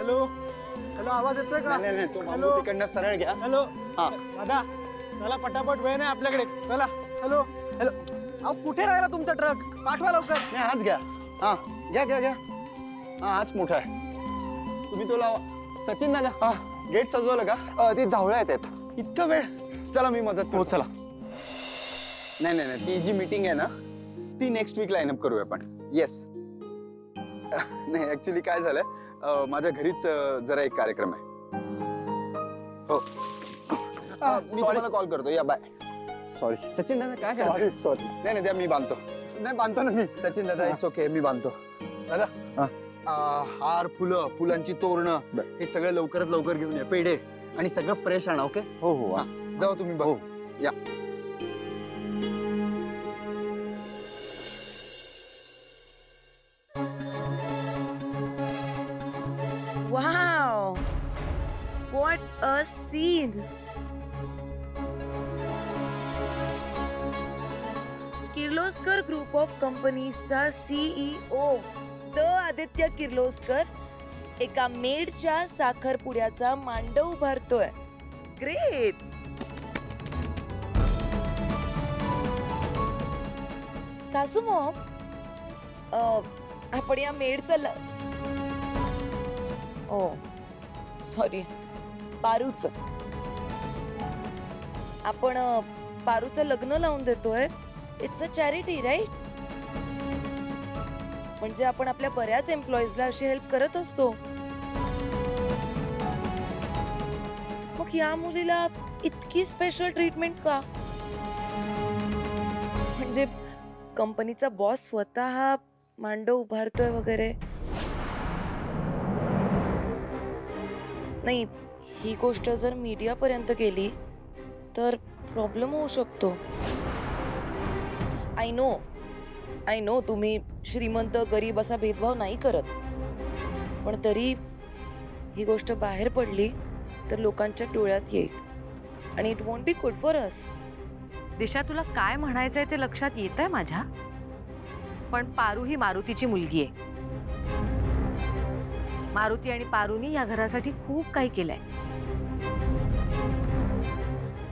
Hello hello, आवाज येतोय का? नाही तो बांबू तिकडनं सरळ घ्या. हॅलो हा दादा, चला पटापट, वेळ नाही आपल्याकडे, चला. हॅलो हॅलो, अहो कुठे राहिला तुमचा ट्रक? पाठवा लवकर. नाही हाच घ्या. हा घ्या घ्या घ्या. हा हाच मोठा आहे. तुम्ही तो लावा. सचिन दादा, हा गेट सजवलं का? ती झावळ्या येतात. इतका वेळ? चला मी मदत करतो. चला. नाही ती जी मीटिंग आहे ना, ती नेक्स्ट वीक लाईन अप करूया आपण. येस. नाही ऍक्च्युली काय झालंय, माझ्या घरीच जरा एक कार्यक्रम आहे. हो मी तुम्हाला कॉल करतो. या बाय. सॉरी सचिन दादा, काय सॉरी सॉरी. नाही द्या, मी बांधतो. नाही बांधतो ना मी. सचिन दादा इट्स ओके, मी बांधतो. दादा हार, फुलांची तोरणं, हे सगळं लवकरात लवकर घेऊन या. पेढे आणि सगळं फ्रेश आणा. ओके? हो हो. जाऊ तुम्ही बघ. या. Wow! What a scene! Kirloskar group of कंपनीजचा CEO द आदित्य किर्लोस्कर एका मेडच्या साखरपुड्याचा मांडव उभारतोय. ग्रेट! सासू मॉम, आपण या मेडचं सॉरी, पारूचं. आपण पारूचं लग्न लावून देतोय. It's a charity, right? म्हणजे आपण आपल्या बऱ्याच एम्प्लॉईजला अशी हेल्प करत असतो. मग या मुलीला इतकी स्पेशल ट्रीटमेंट का? म्हणजे कंपनीचा बॉस स्वतः मांडव उभारतोय वगैरे? नाही, ही गोष्ट जर मीडिया पर्यंत गेली तर प्रॉब्लेम होऊ शकतो. आय नो तुम्ही श्रीमंत गरीब असा भेदभाव नाही करत, पण तरी ही गोष्ट बाहेर पडली तर लोकांच्या डोळ्यात येईल आणि it won't be good for us. Disha, तुला काय म्हणायचंय ते लक्षात येतंय माझ्या, पण पारू ही मारुतीची मुलगी आहे. मारुती आणि पारूनी या घरासाठी खूप काही केलंय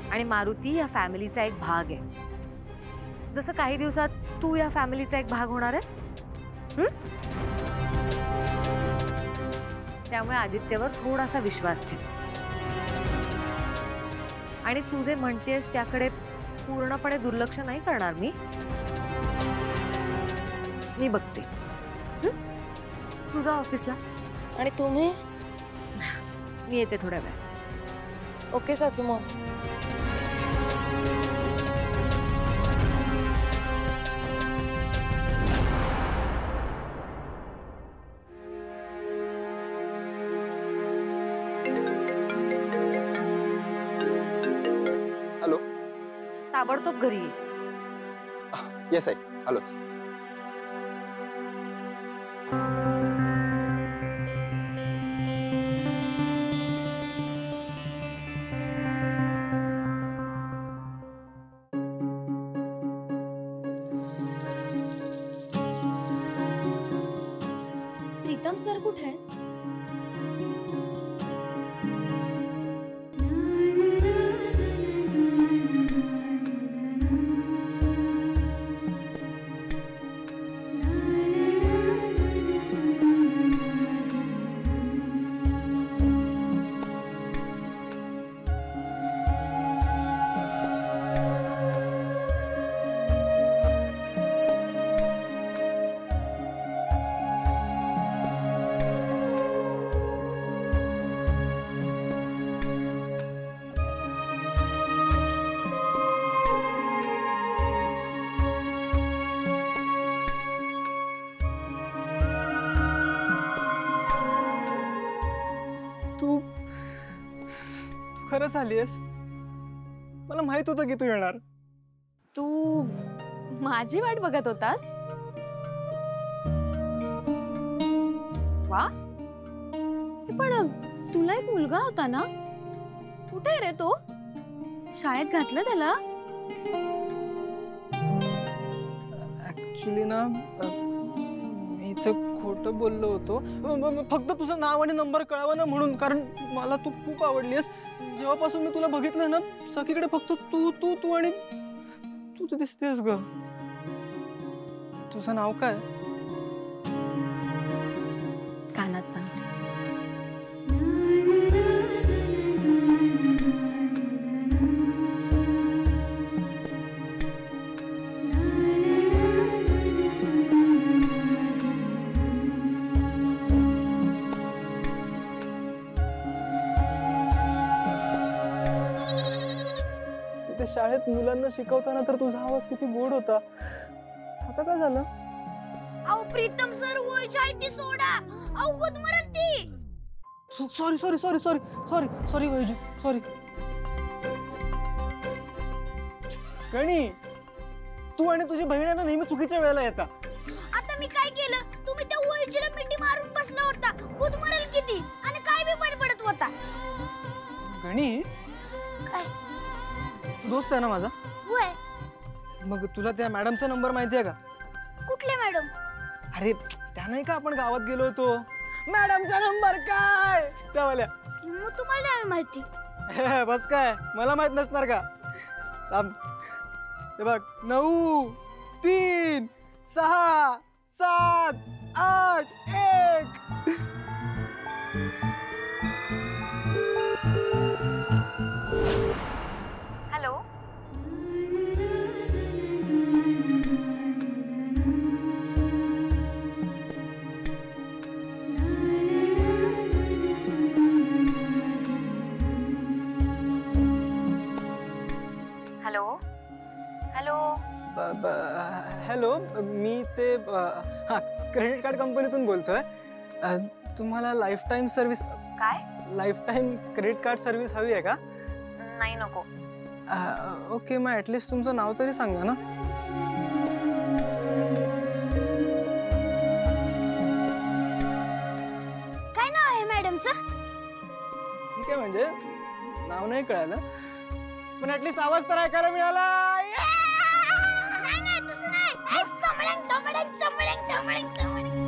आणि मारुती या फॅमिलीचा एक भाग आहे, जसं काही दिवसात तू या फॅमिलीचा एक भाग होणार आहेस. त्यामुळे आदित्यवर थोडासा विश्वास ठेव आणि तू जे म्हणतेस त्याकडे पूर्णपणे दुर्लक्ष नाही करणार. मी बघते. तुझा ऑफिसला. आणि तुम्ही? मी येते थोड्या वेळ. ओके सासू मॉम. हॅलो. ताबडतोब घरी ये. येस आई, आलोच. प्रीतम सर कुठे आहे? तू खरंच आलीयस? मला माहित होतं की तू येणार. तू माझी वाट बघत होतास? वा, पण तुला एक मुलगा होता ना, कुठे रे तो? शाळेत घातलं त्याला? ऍक्च्युली ना, मी ते खोटं बोललो होतो. फक्त तुझं नाव आणि नंबर कळावा ना म्हणून, कारण मला तू खूप आवडलीस. जेव्हापासून मी तुला बघितलंय ना, सगळीकडे फक्त तू तू तू आणि तूच दिसतेस ग. तुझं नाव काय? कानात सांगते. तिथे शाळेत मुलांना शिकवताना तर तुझा आवाज किती गोड होता. आता काय झालं? अहो प्रीतम सर वयच्या आहे ती सोडा. अहो गुदमरत ती. Sorry sorry sorry sorry sorry sorry Vaiju sorry. Gani, तू आणि तुझी बहीण आहे ना नेहमी चुकीच्या वेळेला येता. आता मी काय केलं? तुम्ही त्या वयचीला मिठी मारून बसला होता. गुदमरल किती आणि काय बी बडबडत होता. गणी, काय? दोस्त आहे ना माझा. वय मग तुला त्या मॅडमचा नंबर माहिती आहे का? कुठले मॅडम? अरे त्या नाही का आपण गावात गेलो होतो. मॅडमचा नंबर काय त्यावाल्या. मग तुम्हाला नाही माहिती. बस काय मला माहित नसणार का? थांब. हे बघ 9 3 6 7 8 1. हॅलो. हॅलो. हॅलो. हॅलो, मी ते क्रेडिट कार्ड कंपनीतून बोलतोय. तुम्हाला लाईफ टाईम सर्व्हिस, काय? Life time credit card service हवी आहे का? नाही, नको. ओके, मग ॲटलिस्ट तुमचं नाव तरी सांगा ना. काय नाव आहे मॅडमचं? ठीक आहे, म्हणजे नाव नाही कळालं, पण ॲटलिस्ट आवाज तर ऐकायला मिळाला. नाही नाही तसं नाही. समडंग समडंग समडंग समडंग समडंग.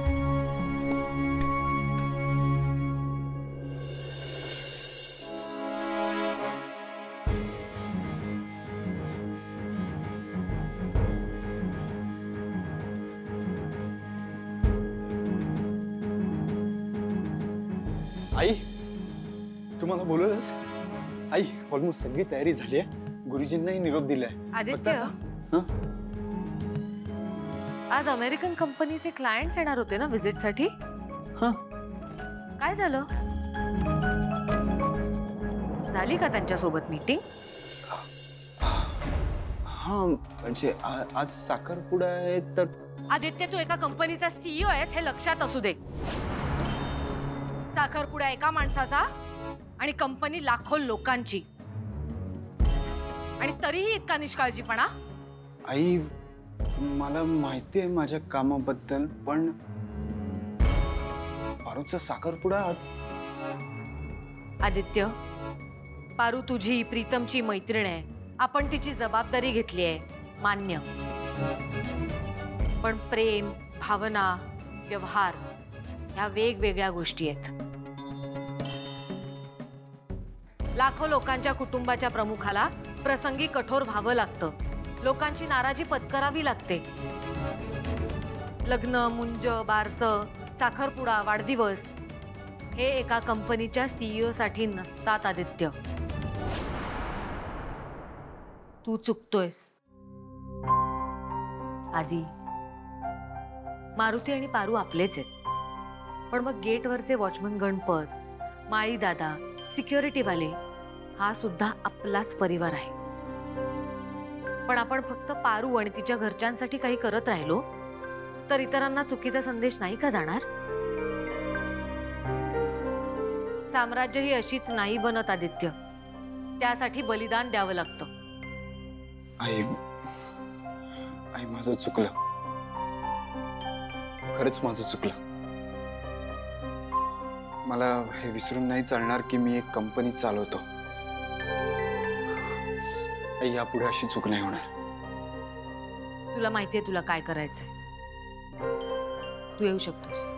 आई, तुम्हाला बोलवलंस? आई, ऑलमोस्ट सगळी तयारी झाली आहे. गुरुजींनाही निरोप दिलाय. आदित्य, हं? आज अमेरिकन कंपनीचे क्लायंट्स येणार होते ना व्हिजिट साठी. हं? काय झालं? झाली का त्यांच्यासोबत मीटिंग? हा, म्हणजे आज साखरपुडा आहे तर. आदित्य, तू एका कंपनीचा सीईओ आहेस हे लक्षात असू दे. साखरपुडा एका माणसाचा आणि कंपनी लाखो लोकांची, आणि तरीही इतका निष्काळजीपणा. आई, मला माहिती आहे माझ्या कामाबद्दल, पण पारूचा साखरपुडा आज. आदित्य, पारू तुझी प्रीतमची मैत्रीण आहे. आपण तिची जबाबदारी घेतली आहे, मान्य. पण प्रेम, भावना, व्यवहार ह्या वेगवेगळ्या गोष्टी आहेत. लाखो लोकांच्या कुटुंबाच्या प्रमुखाला प्रसंगी कठोर व्हावं लागतं. लोकांची नाराजी पत्करावी लागते. लग्न, मुंज, बारस, साखरपुडा, वाढदिवस हे एका कंपनीच्या सीईओ साठी नसतात आदित्य. तू चुकतोयस. आदी, मारुती आणि पारू आपलेच आहेत, पण मग गेटवरचे वॉचमन गणपत, माळी दादा, सिक्युरिटीवाले हा सुद्धा आपलाच परिवार आहे. पण आपण फक्त पारू आणि तिच्या घरच्यांसाठी काही करत राहिलो तर इतरांना चुकीचा संदेश नाही का जाणार? साम्राज्य ही अशीच नाही बनत आदित्य. त्यासाठी बलिदान द्यावं लागतं. आई, आई माझं चुकलं. खरंच माझं चुकलं. मला हे विसरून नाही चालणार की मी एक कंपनी चालवतो. आई, यापुढे अशी चूक नाही होणार. तुला माहितीये तुला काय करायचंय. तू येऊ शकतोस.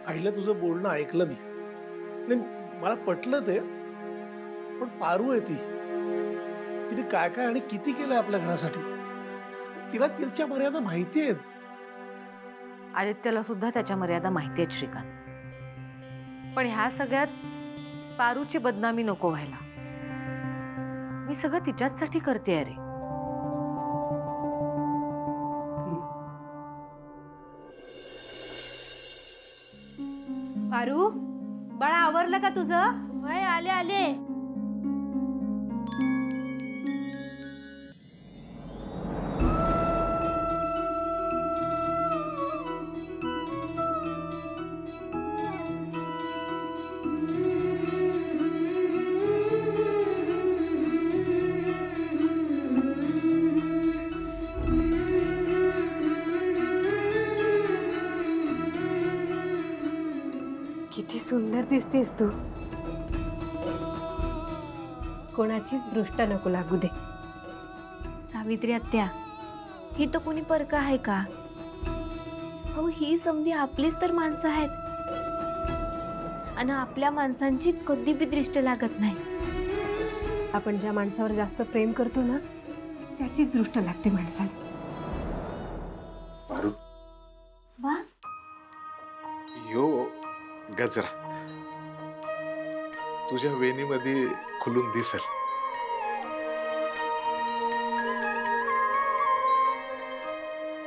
आईला तुझं बोलणं ऐकलं मी आणि मला पटलं ते. पण पारू आहे ती, तिने काय काय आणि किती केलं आपल्या घरासाठी. तिला तिच्या मर्यादा माहिती आहेत. आदित्यला सुद्धा त्याच्या मर्यादा माहिती आहेत श्रीकांत. पण ह्या सगळ्यात पारूची बदनामी नको व्हायला. मी सगळं तिच्याचसाठी करते. अरे पारू, बाळा आवरलं का तुझं? वय आले आले. किती सुंदर दिसतेस तू. कोणाचीच दृष्ट नको लागू दे. सावित्री आत्या, ही तर कोणी परका आहे का? हो, ही समधी आपलीच तर माणसं आहेत आणि आपल्या माणसांची कधी बी दृष्ट लागत नाही. आपण ज्या माणसावर जास्त प्रेम करतो ना, त्याचीच दृष्ट लागते माणसाला. पारू, वा, यो गजरा तुझ्या वेणीमध्ये खुलून दिसेल.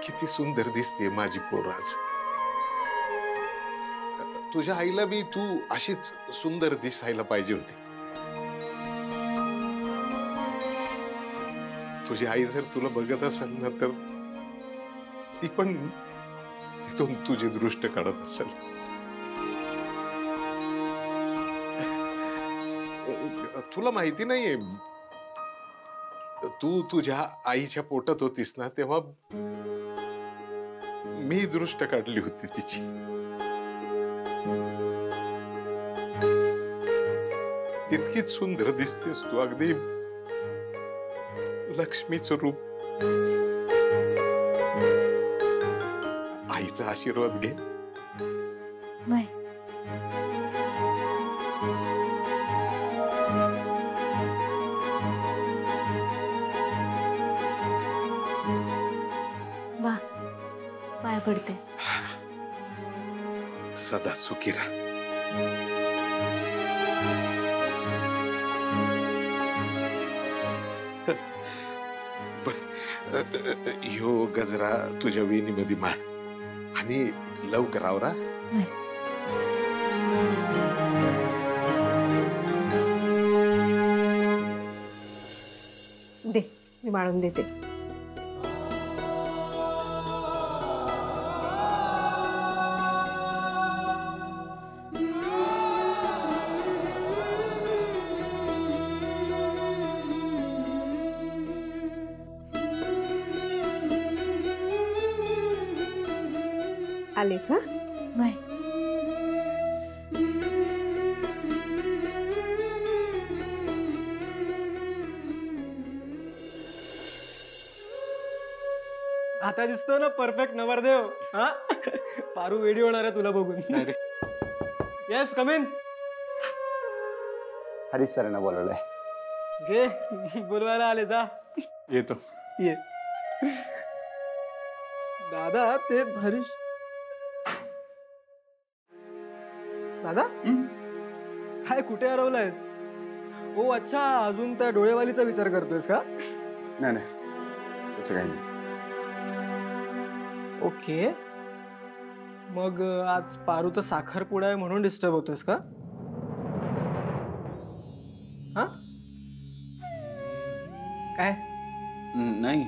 किती सुंदर दिसते माझी पोर आज. तुझ्या आईला बी तू अशीच सुंदर दिसायला पाहिजे होती. तुझी आई जर तुला बघत असेल ना, तर ती पण तिथून तुझी दृष्ट काढत असेल. तुला माहिती नाहीये, तू तुझ्या आईच्या पोटात होतीस ना, तेव्हा मी दृष्ट काढली होती तिची. तितकीच सुंदर दिसतेस तू, अगदी लक्ष्मीचं रूप. आईचा आशीर्वाद घे. वय. वा, पाय पडते. सदा सुखी राहा. ह्यो गजरा तुझ्या वेणीमध्ये माळ आणि लवकर आवरा. दे, मी वाळून देते. आलेच. हा, वय. आता दिसतो ना परफेक्ट नवरदेव. हा, पारू वेडी होणार आहे तुला बघून. Yes, come in. हरीश सरांना बोलवलंय. घे, बोलवायला आले. जा, येतो. ये. दादा, ते हरीश. दादा, काय कुठे हरवलायस? ओ अच्छा, अजून त्या डोळेवालीचा विचार करतोयस का? नाही नाही, तसं काही नाही. ओके, मग आज पारूचा साखरपुडा आहे म्हणून डिस्टर्ब होतोयस का? हा, काय? नाही.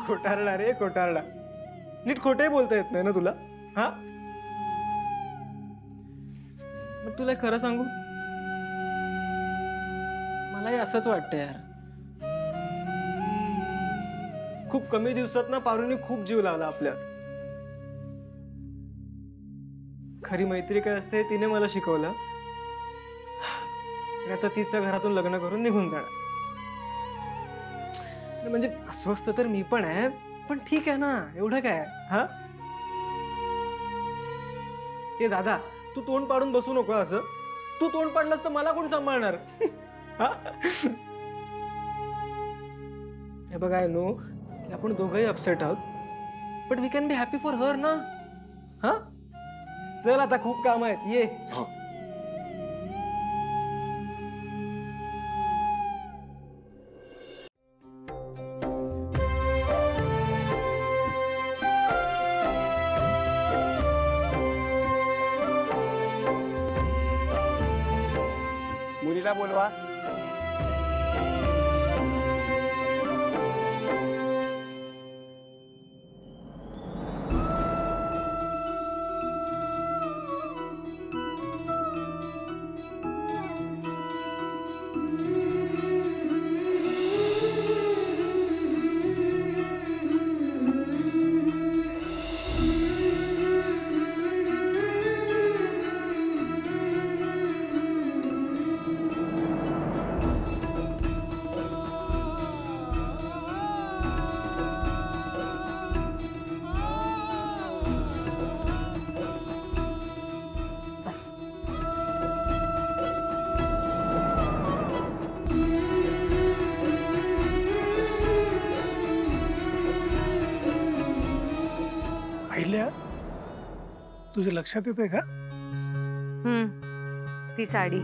खोटारडा रे खोटारडा. नीट खोटंही बोलता येत नाही ना तुला? हा, मग तुला खरं सांगू, मलाही असंच वाटतं यार. खूप कमी दिवसात ना पारूने खूप जीव लावला आपल्यात. खरी मैत्री काय असते तिने मला शिकवलं. आणि आता तिच्या घरातून लग्न करून निघून जाणार. म्हणजे अस्वस्थ तर मी पण आहे, पण ठीक आहे ना, एवढं काय. हा, ए दादा, तू तोंड पाडून बसू नको असं. तू तोंड पाडलंस तर मला कोण सांभाळणार? हे बघ, आय नो की आपण दोघंही अपसेट आहोत, but we can be happy for her ना. हा, चल आता खूप काम आहेत, ये. मुलीला बोलवा. अहिल्या, तुझ्या लक्षात येते का ती साडी.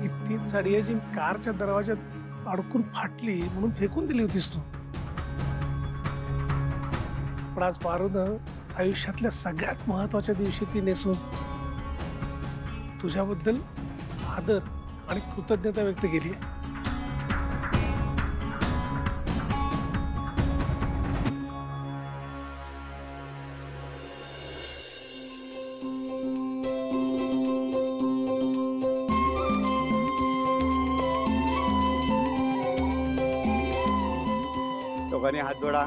ही तीच साडी आहे जी कारच्या दरवाज्यात अडकून फाटली म्हणून फेकून दिली होतीस तू. पण आज पारूनं आयुष्यातल्या सगळ्यात महत्वाच्या दिवशी ती नेसून तुझ्याबद्दल आदर आणि कृतज्ञता व्यक्त केली. दोघांनी हात जोडा.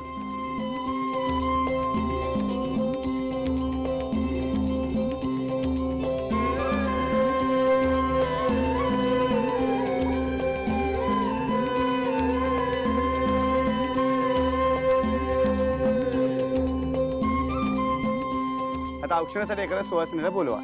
आता औक्षणासाठी एखाद्या सुवासिनीला बोलवा.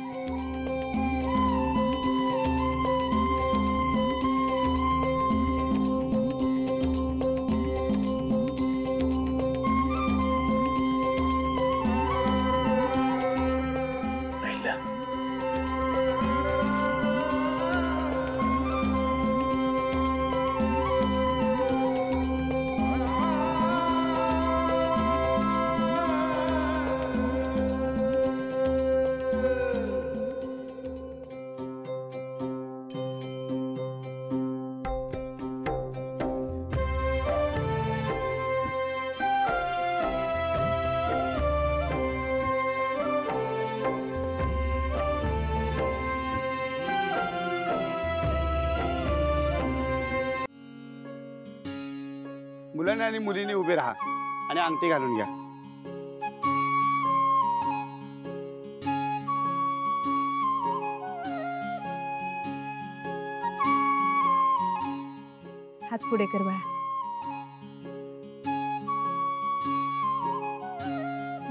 मुलांनी आणि मुलींनी उभे राहा आणि अंगठी घालून घ्या. हात पुढे कर बाळा.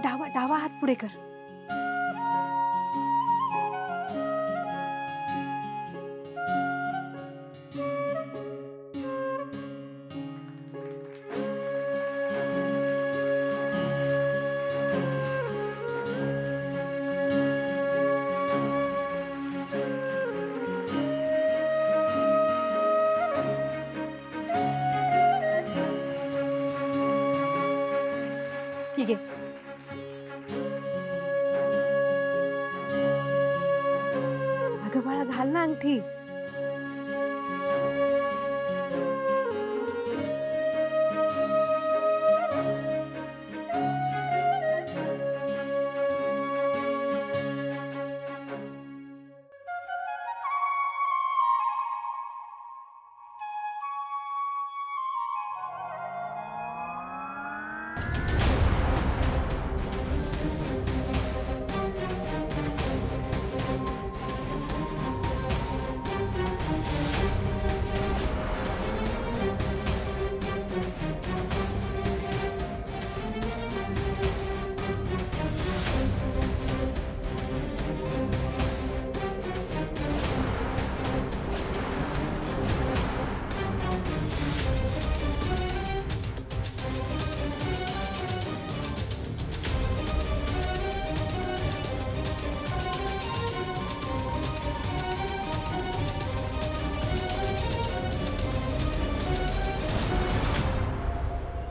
डावा डावा हात पुढे कर. ठीक आहे. अगं बाळा, घाल ना अंगठी.